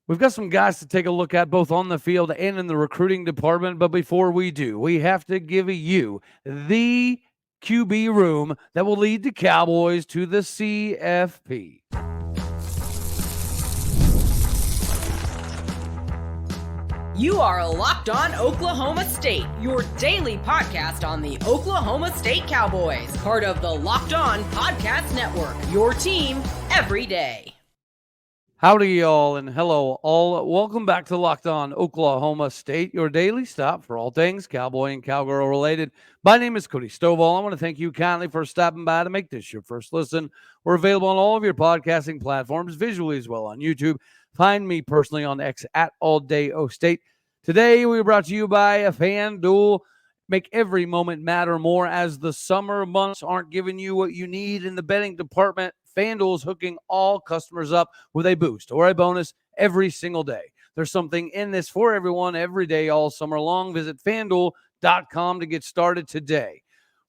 We've got some guys to take a look at both on the field and in the recruiting department. But before we do, we have to give you the QB room that will lead the Cowboys to the CFP. You are Locked On Oklahoma State, your daily podcast on the Oklahoma State Cowboys, part of the Locked On Podcast Network, your team every day. Howdy, y'all, and hello, all. Welcome back to Locked On Oklahoma State, your daily stop for all things Cowboy and Cowgirl related. My name is Cody Stovall. I want to thank you kindly for stopping by to make this your first listen. We're available on all of your podcasting platforms, visually as well on YouTube. Find me personally on X at AllDayOState. Today, we are brought to you by FanDuel. Make every moment matter more as the summer months aren't giving you what you need in the betting department. FanDuel is hooking all customers up with a boost or a bonus every single day. There's something in this for everyone every day all summer long. Visit FanDuel.com to get started today.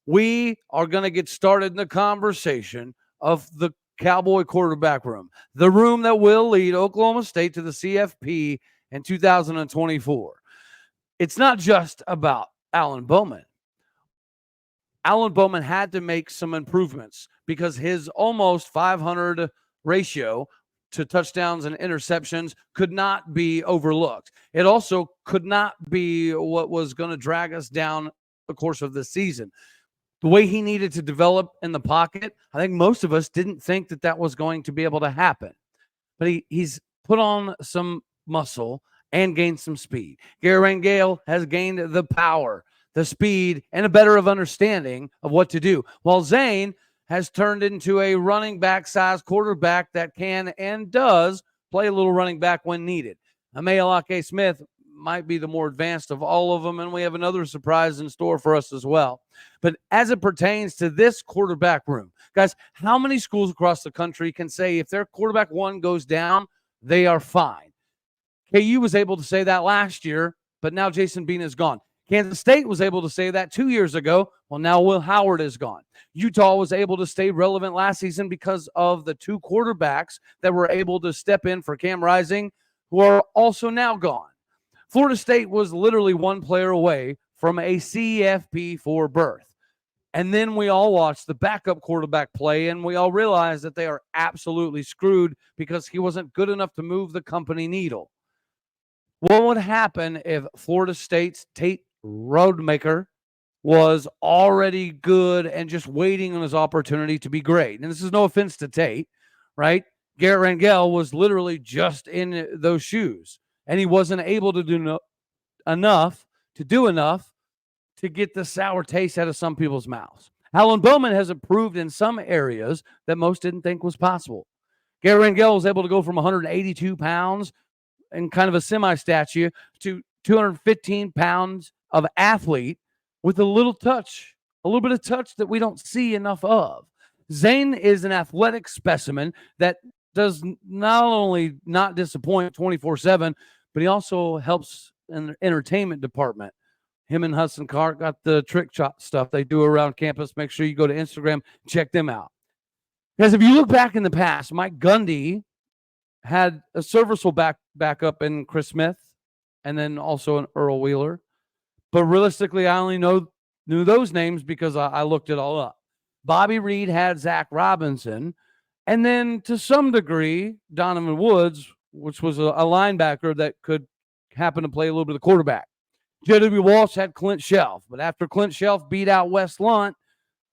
We are going to get started in the conversation of the Cowboy quarterback room, the room that will lead Oklahoma State to the CFP in 2024. It's not just about Alan Bowman. Alan Bowman had to make some improvements because his almost 500 ratio to touchdowns and interceptions could not be overlooked. It also could not be what was going to drag us down the course of the season. The way he needed to develop in the pocket, I think most of us didn't think that that was going to be able to happen. But he's put on some muscle and gained some speed. Garrett Rangel has gained the power, the speed, and a better of understanding of what to do. While Zane has turned into a running back size quarterback that can and does play a little running back when needed. Amealake Smith might be the more advanced of all of them, and we have another surprise in store for us as well. But as it pertains to this quarterback room, guys, how many schools across the country can say if their quarterback one goes down, they are fine? KU was able to say that last year, but now Jason Bean is gone. Kansas State was able to say that 2 years ago. Well, now Will Howard is gone. Utah was able to stay relevant last season because of the two quarterbacks that were able to step in for Cam Rising, who are also now gone. Florida State was literally one player away from a CFP for berth. And then we all watched the backup quarterback play, and we all realized that they are absolutely screwed because he wasn't good enough to move the company needle. What would happen if Florida State's Tate Rodemaker was already good and just waiting on his opportunity to be great? And this is no offense to Tate, right? Garrett Rangel was literally just in those shoes, and he wasn't able to do enough to get the sour taste out of some people's mouths. Alan Bowman has improved in some areas that most didn't think was possible. Garrett Rangel was able to go from 182 pounds and kind of a semi-statue to 215 pounds of athlete with a little bit of touch that we don't see enough of. Zane is an athletic specimen that does not only not disappoint 24/7, but he also helps in the entertainment department. Him and Hudson Cart got the trick shot stuff they do around campus. Make sure you go to Instagram, check them out. Because if you look back in the past, Mike Gundy had a serviceable backup in Chris Smith and then also an Earl Wheeler. But realistically, I only knew those names because I looked it all up. Bobby Reed had Zach Robinson. And then to some degree, Donovan Woods, which was a linebacker that could happen to play a little bit of quarterback. J.W. Walsh had Clint Shelf. But after Clint Shelf beat out Wes Lunt,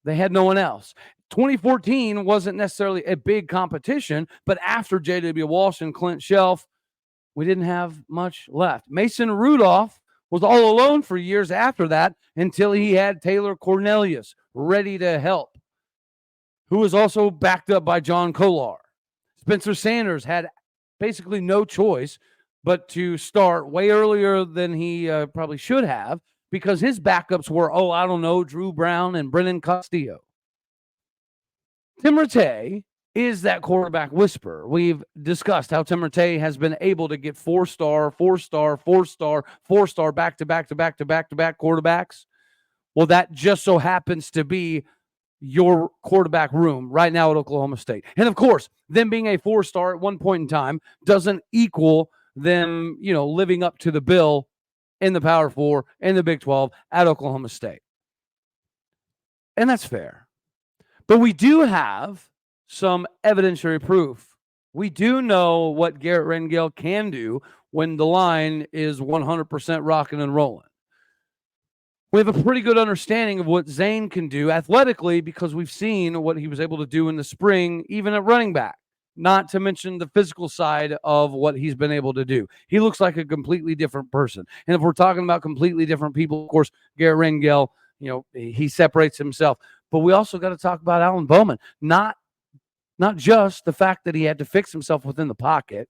they had no one else. 2014 wasn't necessarily a big competition, but after J.W. Walsh and Clint Shelf, we didn't have much left. Mason Rudolph was all alone for years after that until he had Taylor Cornelius ready to help, who was also backed up by John Kolar. Spencer Sanders had basically no choice but to start way earlier than he probably should have because his backups were, Drew Brown and Brennan Castillo. Tim Rattay is that quarterback whisperer. We've discussed how Tim Rattay has been able to get four-star, back-to-back quarterbacks. Well, that just so happens to be your quarterback room right now at Oklahoma State. And of course, them being a four-star at one point in time doesn't equal them, living up to the bill in the Power 4, in the Big 12, at Oklahoma State. And that's fair. But we do have some evidentiary proof. We do know what Garrett Rangel can do when the line is 100% rocking and rolling. We have a pretty good understanding of what Zane can do athletically because we've seen what he was able to do in the spring, even at running back, not to mention the physical side of what he's been able to do. He looks like a completely different person. And if we're talking about completely different people, of course, Garrett Rangel, he separates himself. But we also got to talk about Alan Bowman, not just the fact that he had to fix himself within the pocket,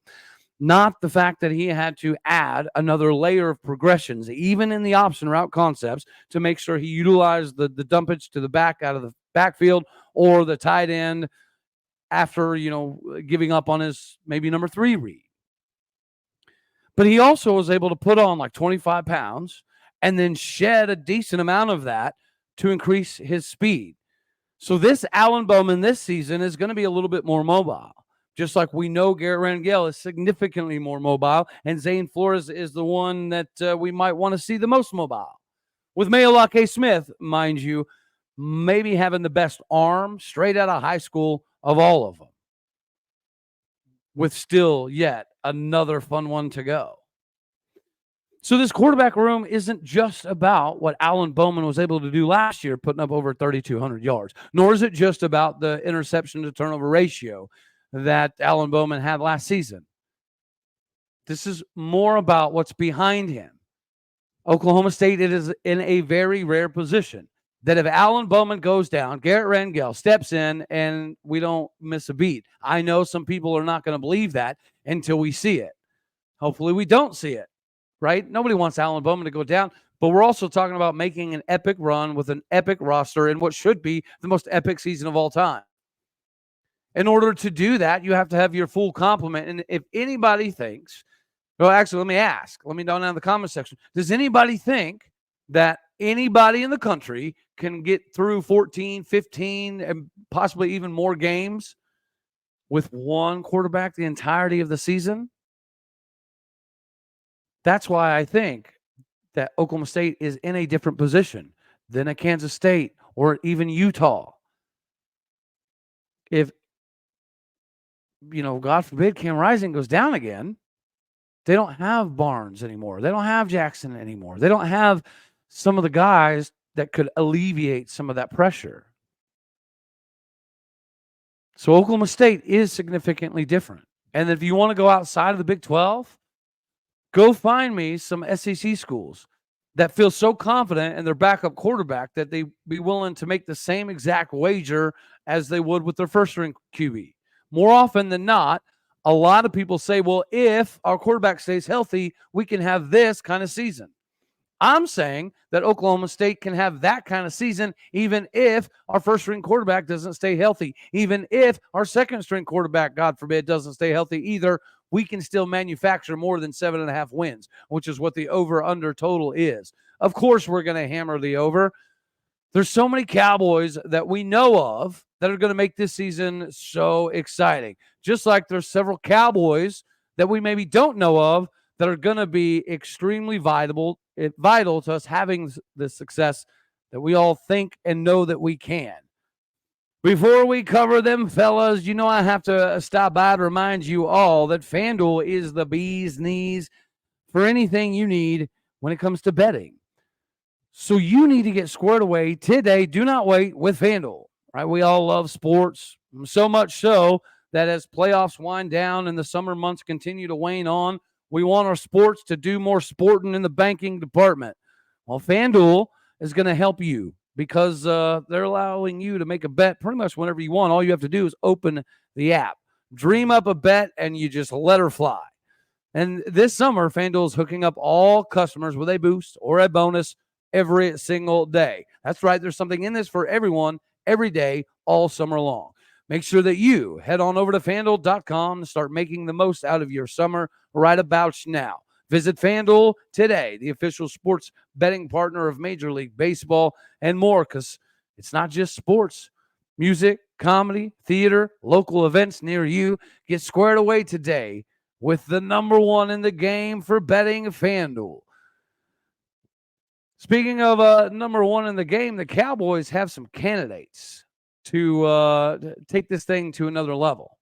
not the fact that he had to add another layer of progressions, even in the option route concepts, to make sure he utilized the dumpage to the back out of the backfield or the tight end after, giving up on his maybe number 3 read. But he also was able to put on like 25 pounds and then shed a decent amount of that to increase his speed. So this Alan Bowman this season is going to be a little bit more mobile. Just like we know Garrett Rangel is significantly more mobile, and Zane Flores is the one that we might want to see the most mobile. With Mayolake Smith, mind you, maybe having the best arm straight out of high school of all of them, with still yet another fun one to go. So this quarterback room isn't just about what Alan Bowman was able to do last year, putting up over 3,200 yards, nor is it just about the interception to turnover ratio that Alan Bowman had last season. This is more about what's behind him. Oklahoma State, it is in a very rare position that if Alan Bowman goes down, Garrett Rangel steps in and we don't miss a beat. I know some people are not going to believe that until we see it. Hopefully we don't see it, right? Nobody wants Alan Bowman to go down, but we're also talking about making an epic run with an epic roster in what should be the most epic season of all time. In order to do that, you have to have your full complement. And if anybody thinks, well, actually, let me down in the comment section. Does anybody think that anybody in the country can get through 14, 15, and possibly even more games with one quarterback the entirety of the season? That's why I think that Oklahoma State is in a different position than a Kansas State or even Utah. If God forbid, Cam Rising goes down again, they don't have Barnes anymore. They don't have Jackson anymore. They don't have some of the guys that could alleviate some of that pressure. So Oklahoma State is significantly different. And if you want to go outside of the Big 12, go find me some SEC schools that feel so confident in their backup quarterback that they be willing to make the same exact wager as they would with their first-string QB. More often than not, a lot of people say, well, if our quarterback stays healthy, we can have this kind of season. I'm saying that Oklahoma State can have that kind of season even if our first-string quarterback doesn't stay healthy. Even if our second-string quarterback, God forbid, doesn't stay healthy either, we can still manufacture more than 7.5 wins, which is what the over-under total is. Of course, we're going to hammer the over. There's so many Cowboys that we know of that are going to make this season so exciting. Just like there's several Cowboys that we maybe don't know of that are going to be extremely vital to us having the success that we all think and know that we can. Before we cover them, fellas, I have to stop by to remind you all that FanDuel is the bee's knees for anything you need when it comes to betting. So you need to get squared away today. Do not wait with FanDuel, right? We all love sports, so much so that as playoffs wind down and the summer months continue to wane on, we want our sports to do more sporting in the banking department. Well, FanDuel is going to help you because they're allowing you to make a bet pretty much whenever you want. All you have to do is open the app, dream up a bet, and you just let her fly. And this summer, FanDuel is hooking up all customers with a boost or a bonus every single day. That's right. There's something in this for everyone, every day, all summer long. Make sure that you head on over to FanDuel.com to start making the most out of your summer right about now. Visit FanDuel today, the official sports betting partner of Major League Baseball and more, because it's not just sports, music, comedy, theater, local events near you. Get squared away today with the number one in the game for betting, FanDuel. Speaking of number one in the game, the Cowboys have some candidates to take this thing to another level.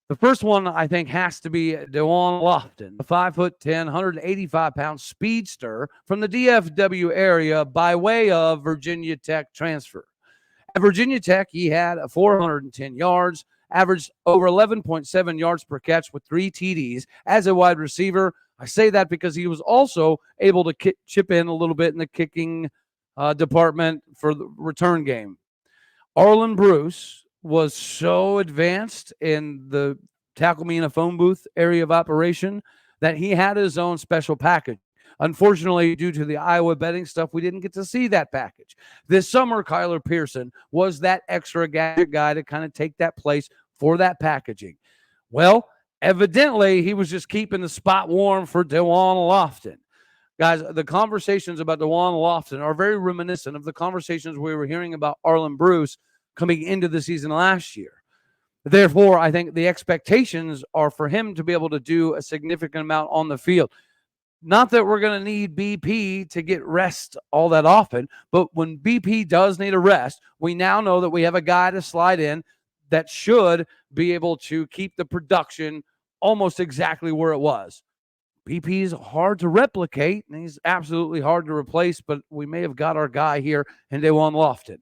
The first one, I think, has to be DeJuan Lofton, a 5'10", 185-pound speedster from the DFW area by way of Virginia Tech transfer. At Virginia Tech, he had 410 yards, averaged over 11.7 yards per catch with 3 TDs as a wide receiver. I say that because he was also able to chip in a little bit in the kicking department for the return game. Arlen Bruce was so advanced in the tackle me in a phone booth area of operation that he had his own special package. Unfortunately, due to the Iowa betting stuff, we didn't get to see that package. This summer, Kyler Pearson was that extra gadget guy to kind of take that place for that packaging. Well, evidently, he was just keeping the spot warm for DeJuan Lofton. Guys, the conversations about DeJuan Lofton are very reminiscent of the conversations we were hearing about Arlen Bruce coming into the season last year. Therefore, I think the expectations are for him to be able to do a significant amount on the field. Not that we're going to need BP to get rest all that often, but when BP does need a rest, we now know that we have a guy to slide in that should be able to keep the production almost exactly where it was. BP is hard to replicate, and he's absolutely hard to replace, but we may have got our guy here in DeJuan Lofton.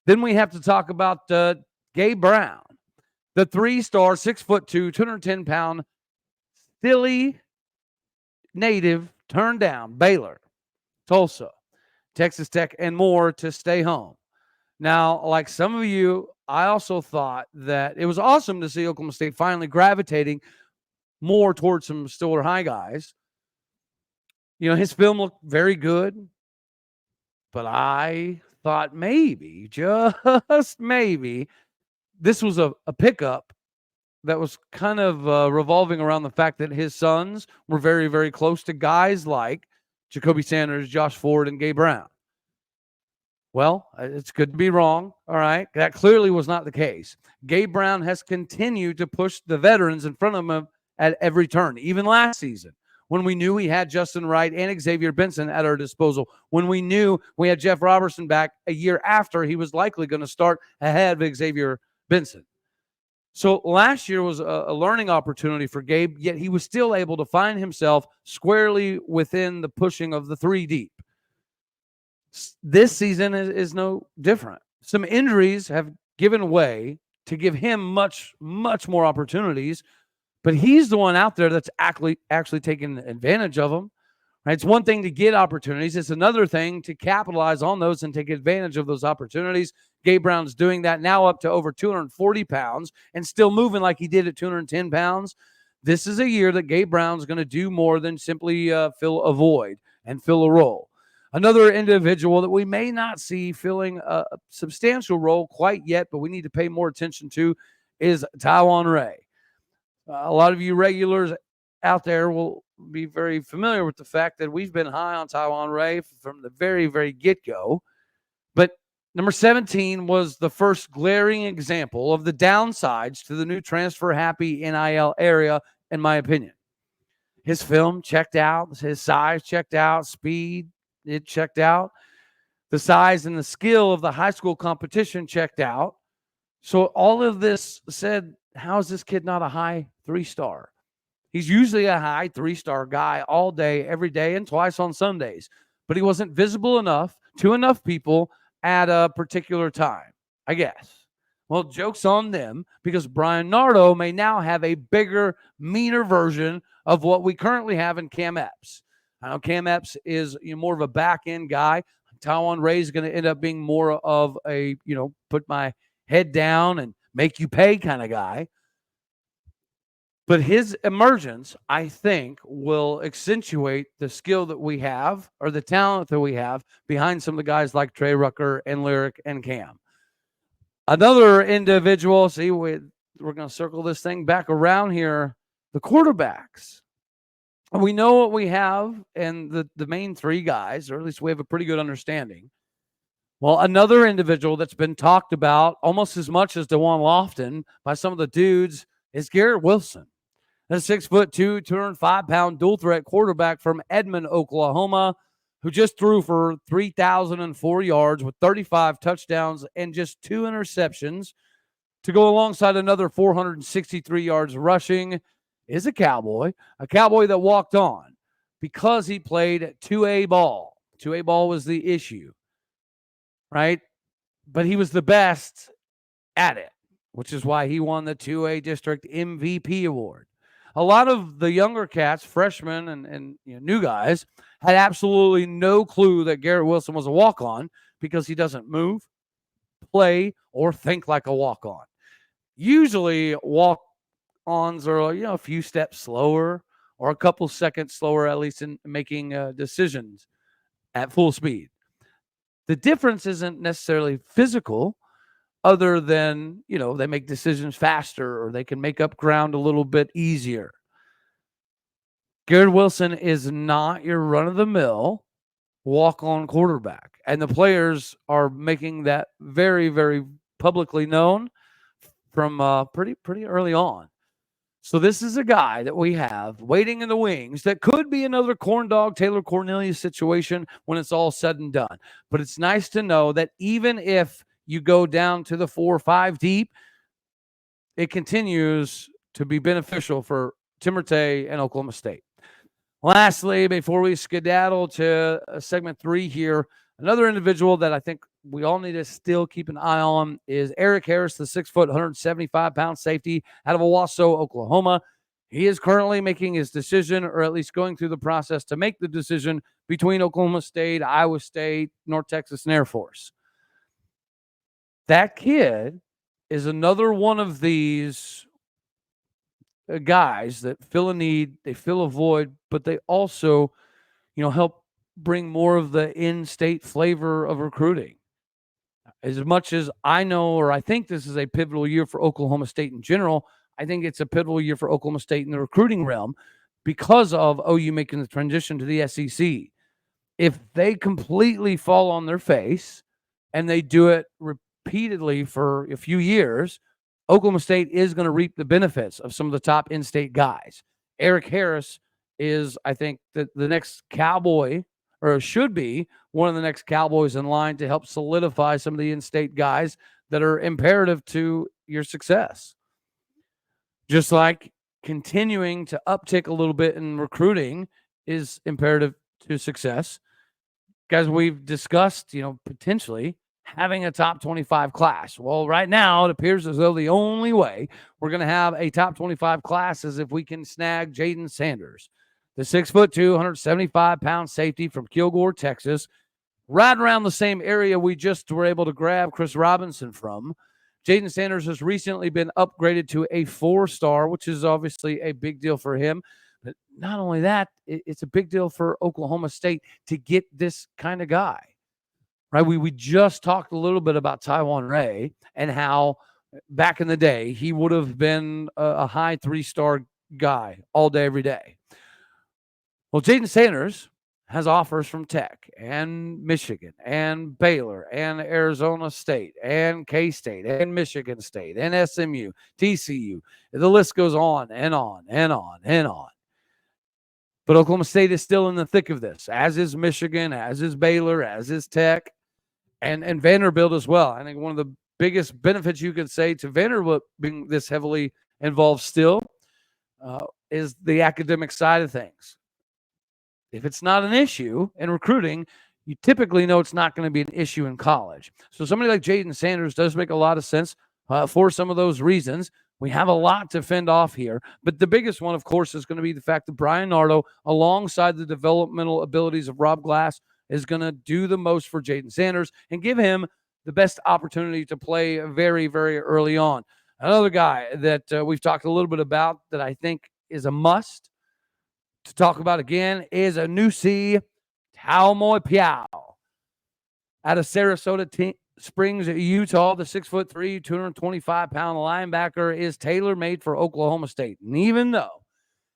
Then we have to talk about Gabe Brown, the 3-star, 6'2", 210-pound Philly native, turned down Baylor, Tulsa, Texas Tech, and more to stay home. Now, like some of you, I also thought that it was awesome to see Oklahoma State finally gravitating more towards some Stiller High guys. You know, his film looked very good, but I thought maybe, just maybe, this was a pickup that was kind of revolving around the fact that his sons were very, very close to guys like Jacoby Sanders, Josh Ford, and Gabe Brown. Well, it's good to be wrong, all right? That clearly was not the case. Gabe Brown has continued to push the veterans in front of him at every turn, even last season, when we knew we had Justin Wright and Xavier Benson at our disposal, when we knew we had Jeff Robertson back a year after he was likely going to start ahead of Xavier Benson. So last year was a learning opportunity for Gabe, yet he was still able to find himself squarely within the pushing of the 3 deep. This season is no different. Some injuries have given way to give him much, much more opportunities, but he's the one out there that's actually taking advantage of them. Right? It's one thing to get opportunities. It's another thing to capitalize on those and take advantage of those opportunities. Gabe Brown's doing that now, up to over 240 pounds and still moving like he did at 210 pounds. This is a year that Gabe Brown's going to do more than simply fill a void and fill a role. Another individual that we may not see filling a substantial role quite yet, but we need to pay more attention to, is Taiwan Ray. A lot of you regulars out there will be very familiar with the fact that we've been high on Taiwan Ray from the very, very get-go. But number 17 was the first glaring example of the downsides to the new transfer-happy NIL area, in my opinion. His film checked out. His size checked out. Speed, it checked out. The size and the skill of the high school competition checked out. So all of this said, how is this kid not a high 3-star? He's usually a high 3-star guy all day, every day, and twice on Sundays. But he wasn't visible enough to enough people at a particular time, I guess. Well, joke's on them, because Brian Nardo may now have a bigger, meaner version of what we currently have in Cam Epps. I know Cam Epps is more of a back-end guy. Taiwan Ray is going to end up being more of a, put my head down and make you pay kind of guy. But his emergence, I think, will accentuate the skill that we have, or the talent that we have, behind some of the guys like Trey Rucker and Lyric and Cam. Another individual, we're going to circle this thing back around here, the quarterbacks. We know what we have, and the main 3 guys, or at least we have a pretty good understanding. Well, another individual that's been talked about almost as much as DeJuan Lofton by some of the dudes is Garrett Wilson. A 6'2", 205-pound dual threat quarterback from Edmond, Oklahoma, who just threw for 3,004 yards with 35 touchdowns and just 2 interceptions to go alongside another 463 yards rushing, is a Cowboy that walked on because he played 2A ball. 2A ball was the issue, right? But he was the best at it, which is why he won the 2A District MVP award. A lot of the younger cats, freshmen and new guys, had absolutely no clue that Garrett Wilson was a walk-on because he doesn't move, play, or think like a walk-on. Usually walk-ons are a few steps slower or a couple seconds slower, at least in making decisions at full speed. The difference isn't necessarily physical, other than, they make decisions faster or they can make up ground a little bit easier. Garrett Wilson is not your run-of-the-mill walk-on quarterback, and the players are making that very, very publicly known from pretty early on. So this is a guy that we have waiting in the wings that could be another corn dog Taylor Cornelius situation when it's all said and done. But it's nice to know that even if you go down to the 4 or 5 deep, it continues to be beneficial for Tim Rattay and Oklahoma State. Lastly, before we skedaddle to segment 3 here, another individual that I think we all need to still keep an eye on is Eric Harris, the 6 foot, 175-pound safety out of Owasso, Oklahoma. He is currently making his decision, or at least going through the process to make the decision between Oklahoma State, Iowa State, North Texas, and Air Force. That kid is another one of these guys that fill a need, they fill a void, but they also, help bring more of the in-state flavor of recruiting. As much as I know, or I think this is a pivotal year for Oklahoma State in general, I think it's a pivotal year for Oklahoma State in the recruiting realm because of OU making the transition to the SEC. If they completely fall on their face and they do it repeatedly for a few years, Oklahoma State is going to reap the benefits of some of the top in-state guys. Eric Harris is, I think, the next Cowboy, or should be one of the next Cowboys in line to help solidify some of the in-state guys that are imperative to your success. Just like continuing to uptick a little bit in recruiting is imperative to success. Guys, we've discussed, potentially having a top 25 class. Well, right now it appears as though the only way we're going to have a top 25 class is if we can snag Jaden Sanders, the 6'2", 175-pound safety from Kilgore, Texas, right around the same area we just were able to grab Chris Robinson from. Jaden Sanders has recently been upgraded to a 4-star, which is obviously a big deal for him. But not only that, it's a big deal for Oklahoma State to get this kind of guy. Right, we just talked a little bit about Taiwan Ray and how back in the day he would have been a high 3-star guy all day, every day. Well, Jaden Sanders has offers from Tech and Michigan and Baylor and Arizona State and K-State and Michigan State and SMU, TCU. The list goes on and on and on and on. But Oklahoma State is still in the thick of this, as is Michigan, as is Baylor, as is Tech. And Vanderbilt as well. I think one of the biggest benefits you could say to Vanderbilt being this heavily involved still is the academic side of things. If it's not an issue in recruiting, you typically know it's not going to be an issue in college. So somebody like Jaden Sanders does make a lot of sense for some of those reasons. We have a lot to fend off here, but the biggest one, of course, is going to be the fact that Brian Nardo, alongside the developmental abilities of Rob Glass, is going to do the most for Jaden Sanders and give him the best opportunity to play very, very early on. Another guy that we've talked a little bit about that I think is a must to talk about again is Anusi Taumoy Piao out of Sarasota Springs, Utah. The 6'3", 225-pound linebacker is tailor-made for Oklahoma State. And even though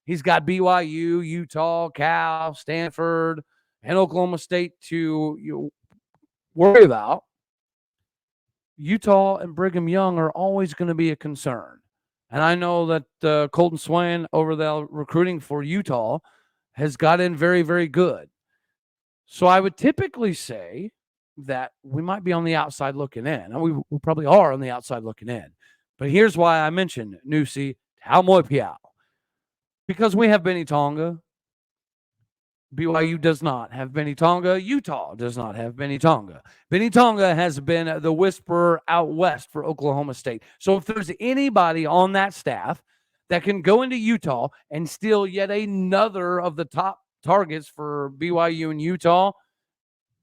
he's got BYU, Utah, Cal, Stanford, and Oklahoma State to worry about, Utah and Brigham Young are always going to be a concern. And I know that Colton Swain over there recruiting for Utah has got in very, very good. So I would typically say that we might be on the outside looking in. And we probably are on the outside looking in. But here's why I mentioned Nusi Talmoipiao. Because we have Benny Tonga. BYU does not have Benny Tonga. Utah does not have Benny Tonga. Benny Tonga has been the whisperer out west for Oklahoma State. So if there's anybody on that staff that can go into Utah and steal yet another of the top targets for BYU and Utah,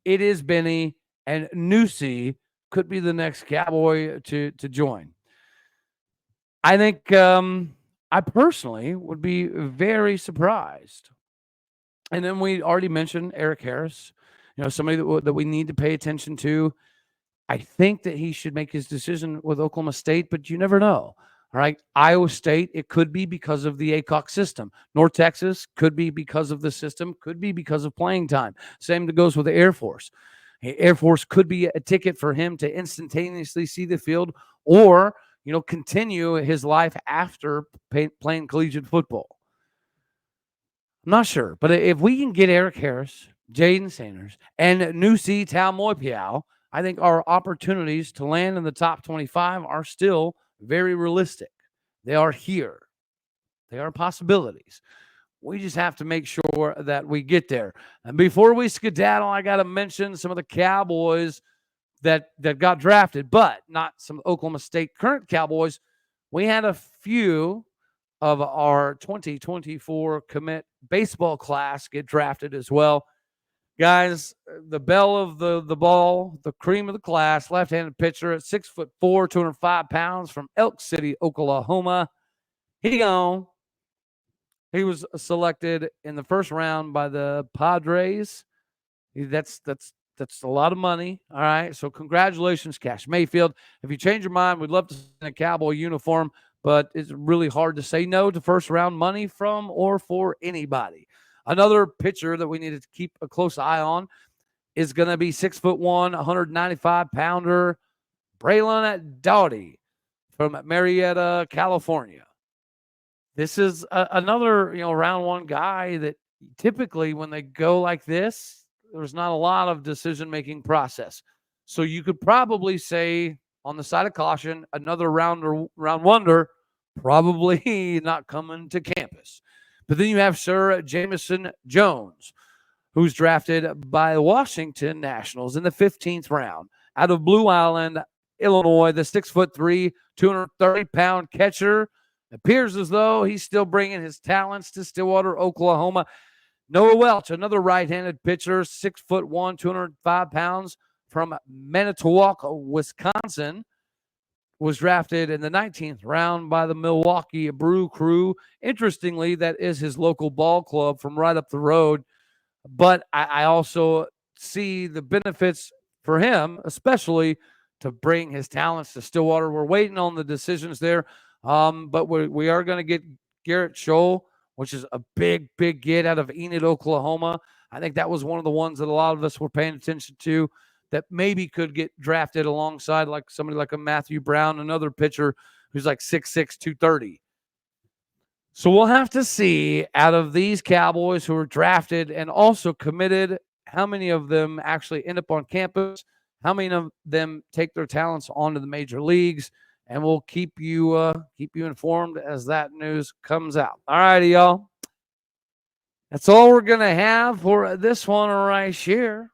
it is Benny, and Nusi could be the next Cowboy to join. I think I personally would be very surprised. And then we already mentioned Eric Harris, somebody that we need to pay attention to. I think that he should make his decision with Oklahoma State, but you never know. All right. Iowa State, it could be because of the ACOC system. North Texas could be because of the system, could be because of playing time. Same goes with the Air Force. Air Force could be a ticket for him to instantaneously see the field or, continue his life after playing collegiate football. I'm not sure, but if we can get Eric Harris, Jaden Sanders, and Nusi Talmoipiao, I think our opportunities to land in the top 25 are still very realistic. They are here. They are possibilities. We just have to make sure that we get there. And before we skedaddle, I got to mention some of the Cowboys that got drafted, but not some Oklahoma State current Cowboys. We had a few of our 2024 commit baseball class get drafted as well. Guys, the belle of the ball, the cream of the class, left-handed pitcher at 6'4", 205 pounds from Elk City, Oklahoma. He gone. He was selected in the first round by the Padres. That's a lot of money. All right. So congratulations, Cash Mayfield. If you change your mind, we'd love to see a Cowboy uniform, but it's really hard to say no to first round money from or for anybody. Another pitcher that we need to keep a close eye on is going to be 6'1", 195-pounder Braylon Doughty from Marietta, California. This is another, round one guy that typically when they go like this, there's not a lot of decision-making process. So you could probably say on the side of caution, another round wonder, probably not coming to campus. But then you have Sir Jamison Jones, who's drafted by the Washington Nationals in the 15th round out of Blue Island, Illinois. The 6'3", 230-pound catcher appears as though he's still bringing his talents to Stillwater, Oklahoma. Noah Welch, another right-handed pitcher, 6'1", 205 pounds from Manitowoc, Wisconsin, was drafted in the 19th round by the Milwaukee Brew Crew. Interestingly, that is his local ball club from right up the road. But I also see the benefits for him, especially to bring his talents to Stillwater. We're waiting on the decisions there. But we are going to get Garrett Scholl, which is a big, big get out of Enid, Oklahoma. I think that was one of the ones that a lot of us were paying attention to that maybe could get drafted alongside like somebody like a Matthew Brown, another pitcher who's like 6'6", 230. So we'll have to see out of these Cowboys who are drafted and also committed, how many of them actually end up on campus, how many of them take their talents onto the major leagues, and we'll keep you informed as that news comes out. All righty, y'all. That's all we're going to have for this one right here.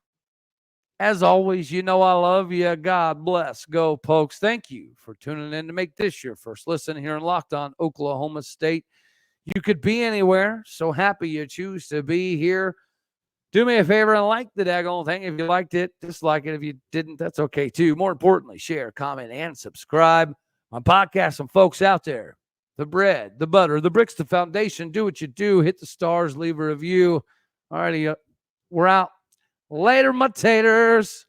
As always, I love you. God bless. Go Pokes. Thank you for tuning in to make this your first listen here in Locked On Oklahoma State. You could be anywhere. So happy you choose to be here. Do me a favor and like the daggone thing. If you liked it, dislike it. If you didn't, that's okay too. More importantly, share, comment, and subscribe. My podcast, some folks out there. The bread, the butter, the bricks, the foundation. Do what you do. Hit the stars. Leave a review. All righty. We're out. Later, my taters.